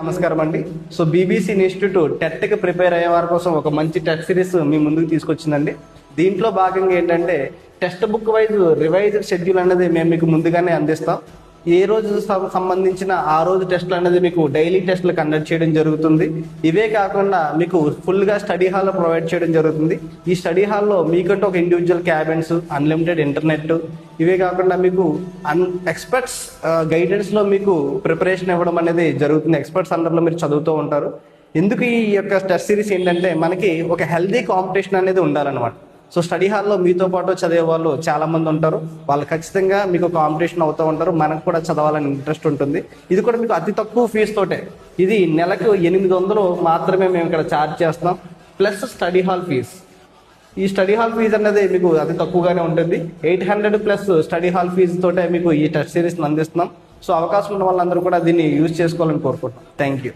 నమస్కారం అండి. So BBC institute టెట్కి prepare అయ్యే వారి కోసం ఒక మంచి టెస్ట్ సిరీస్ మీ ముందుకు తీసుకొచ్చిందండి. దీంట్లో భాగంగా ఏంటంటే text book wise revised schedule అనేది మేము మీకు ముందుగానే అందిస్తాం. ఏ రోజు సంబంధించిన ఆ రోజు టెస్టులు అనేది మీకు డైలీ టెస్టులు కండక్ట్ చేయడం జరుగుతుంది. ఇవే కాకుండా మీకు ఫుల్గా స్టడీ హాల్ ప్రొవైడ్ చేయడం జరుగుతుంది. ఈ స్టడీ హాల్లో మీకంటూ ఒక ఇండివిజువల్ క్యాబిన్స్, అన్లిమిటెడ్ ఇంటర్నెట్, ఇవే కాకుండా మీకు ఎక్స్పర్ట్స్ గైడెన్స్లో మీకు ప్రిపరేషన్ ఇవ్వడం అనేది జరుగుతుంది. ఎక్స్పర్ట్స్ అండర్లో మీరు చదువుతూ ఉంటారు. ఎందుకు ఈ యొక్క టెస్ట్ సిరీస్ ఏంటంటే మనకి ఒక హెల్దీ కాంపిటీషన్ అనేది ఉండాలన్నమాట. సో స్టడీ హాల్లో మీతో పాటు చదివే వాళ్ళు చాలా మంది ఉంటారు. వాళ్ళు ఖచ్చితంగా మీకు కాంపిటీషన్ అవుతూ ఉంటారు. మనకు కూడా చదవాలని ఇంట్రెస్ట్ ఉంటుంది. ఇది కూడా మీకు అతి తక్కువ ఫీజు తోటే, ఇది నెలకు 800 మాత్రమే మేము ఇక్కడ ఛార్జ్ చేస్తాం, ప్లస్ స్టడీ హాల్ ఫీజు. ఈ స్టడీ హాల్ ఫీజు అనేది మీకు అతి తక్కువగానే ఉంటుంది. 800 ప్లస్ స్టడీ హాల్ ఫీజు తోటే మీకు ఈ టెస్ట్ సిరీస్ని అందిస్తున్నాం. సో అవకాశం ఉన్న వాళ్ళందరూ కూడా దీన్ని యూజ్ చేసుకోవాలని కోరుకుంటున్నాం. Thank you.